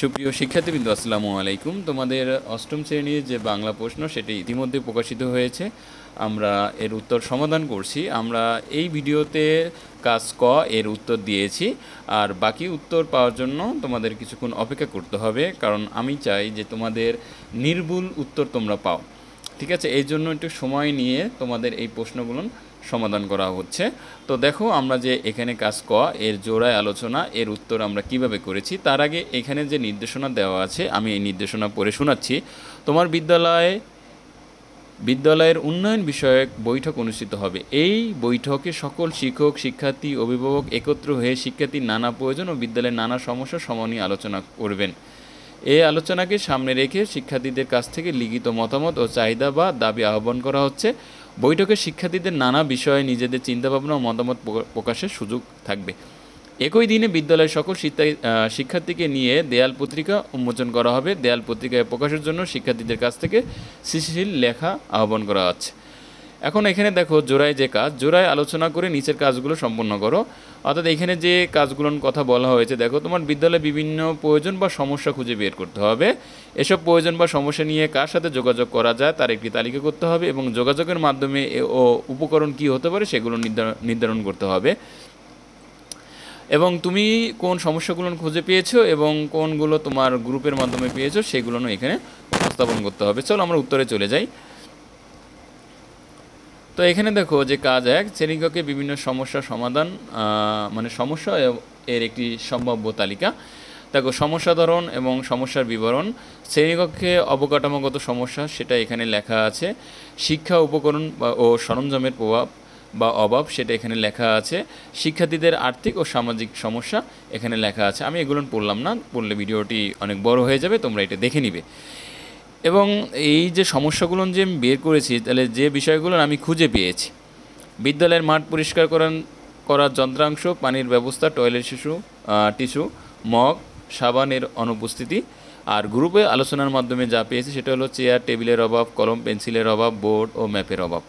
সুপ্রিয় শিক্ষার্থীবৃন্দ, আসসালামু আলাইকুম। তোমাদের অষ্টম শ্রেণীর যে বাংলা প্রশ্ন সেটি ইতিমধ্যে প্রকাশিত হয়েছে। আমরা এর উত্তর সমাধান করছি। আমরা এই ভিডিওতে কাজ ক এর উত্তর দিয়েছি, আর বাকি উত্তর পাওয়ার জন্য তোমাদের কিছুক্ষণ অপেক্ষা করতে হবে, কারণ আমি চাই যে তোমাদের নির্ভুল উত্তর তোমরা পাও। ঠিক আছে, এই জন্য একটু সময় নিয়ে তোমাদের এই প্রশ্নগুলো সমাধান করা হচ্ছে। তো দেখো, আমরা যে এখানে কাজ ক এর জোড়ায় আলোচনা এর উত্তর আমরা কিভাবে করেছি, তার আগে এখানে যে নির্দেশনা দেওয়া আছে আমি এই নির্দেশনা পড়ে শোনাচ্ছি। তোমার বিদ্যালয়ের উন্নয়ন বিষয়ক বৈঠক অনুষ্ঠিত হবে। এই বৈঠকে সকল শিক্ষক, শিক্ষার্থী, অভিভাবক একত্র হয়ে শিক্ষার্থীর নানা প্রয়োজন ও বিদ্যালয়ের নানা সমস্যা নিয়ে আলোচনা করবেন। এই আলোচনাকে সামনে রেখে শিক্ষার্থীদের কাছ থেকে লিখিত মতামত ও চাহিদা বা দাবি আহ্বান করা হচ্ছে। বৈঠকে শিক্ষার্থীদের নানা বিষয়ে নিজেদের চিন্তাভাবনা ও মতামত প্রকাশের সুযোগ থাকবে। একই দিনে বিদ্যালয়ের সকল শিক্ষার্থীকে নিয়ে দেয়াল পত্রিকা উন্মোচন করা হবে। দেয়াল পত্রিকায় প্রকাশের জন্য শিক্ষার্থীদের কাছ থেকে সৃষ্টিশীল লেখা আহ্বান করা হচ্ছে। এখন এখানে দেখো, জোড়ায় যে কাজ, জোড়ায় আলোচনা করে নিচের কাজগুলো সম্পন্ন করো। অর্থাৎ এখানে যে কাজগুলোর কথা বলা হয়েছে, দেখো, তোমার বিদ্যালয়ে বিভিন্ন প্রয়োজন বা সমস্যা খুঁজে বের করতে হবে। এসব প্রয়োজন বা সমস্যা নিয়ে কার সাথে যোগাযোগ করা যায় তার একটি তালিকা করতে হবে, এবং যোগাযোগের মাধ্যমে ও উপকরণ কী হতে পারে সেগুলো নির্ধারণ করতে হবে। এবং তুমি কোন সমস্যাগুলো খুঁজে পেয়েছো এবং কোনগুলো তোমার গ্রুপের মাধ্যমে পেয়েছো সেগুলো এখানে উপস্থাপন করতে হবে। চলো আমরা উত্তরে চলে যাই। তো এখানে দেখো যে কাজ এক, শ্রেণীকক্ষে বিভিন্ন সমস্যা সমাধান, মানে সমস্যা এর একটি সম্ভাব্য তালিকা। দেখো, সমস্যা ধরন এবং সমস্যার বিবরণ। শ্রেণীকক্ষে অবকাঠামোগত সমস্যা, সেটা এখানে লেখা আছে। শিক্ষা উপকরণ ও সরঞ্জামের প্রভাব বা অভাব, সেটা এখানে লেখা আছে। শিক্ষার্থীদের আর্থিক ও সামাজিক সমস্যা এখানে লেখা আছে। আমি এগুলো পড়লাম না, পড়লে ভিডিওটি অনেক বড় হয়ে যাবে, তোমরা এটা দেখে নিবে। এবং এই যে সমস্যাগুলো যে আমি বের করেছি, তাহলে যে বিষয়গুলো আমি খুঁজে পেয়েছি: বিদ্যালয়ের মাঠ পরিষ্কার করার যন্ত্রাংশ, পানির ব্যবস্থা, টয়লেট টিস্যু, মগ, সাবানের অনুপস্থিতি। আর গ্রুপে আলোচনার মাধ্যমে যা পেয়েছি সেটা হলো চেয়ার টেবিলের অভাব, কলম পেন্সিলের অভাব, বোর্ড ও ম্যাপের অভাব।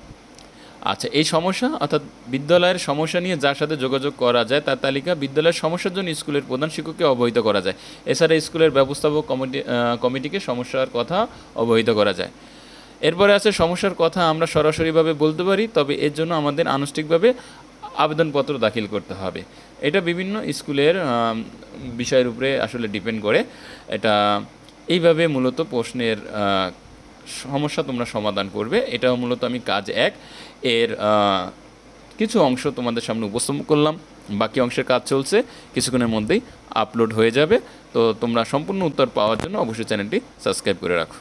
আচ্ছা, এই সমস্যা অর্থাৎ বিদ্যালয়ের সমস্যা নিয়ে যার সাথে যোগাযোগ করা যায় তার তালিকা বিদ্যালয়ের সমস্যার জন্য স্কুলের প্রধান শিক্ষককে অবহিত করা যায়। এছাড়া স্কুলের ব্যবস্থাপক কমিটিকে সমস্যার কথা অবহিত করা যায়। এরপরে আছে সমস্যার কথা আমরা সরাসরিভাবে বলতে পারি, তবে এর জন্য আমাদের আনুষ্ঠানিকভাবে আবেদনপত্র দাখিল করতে হবে। এটা বিভিন্ন স্কুলের বিষয়ের উপরে আসলে ডিপেন্ড করে। এটা এইভাবে মূলত প্রশ্নের সমস্যা তোমরা সমাধান করবে। এটাও মূলত আমি কাজ এক এর কিছু অংশ তোমাদের সামনে উপস্থাপন করলাম। বাকি অংশের কাজ চলছে, কিছুক্ষণের মধ্যেই আপলোড হয়ে যাবে। তো তোমরা সম্পূর্ণ উত্তর পাওয়ার জন্য অবশ্যই চ্যানেলটি সাবস্ক্রাইব করে রাখো।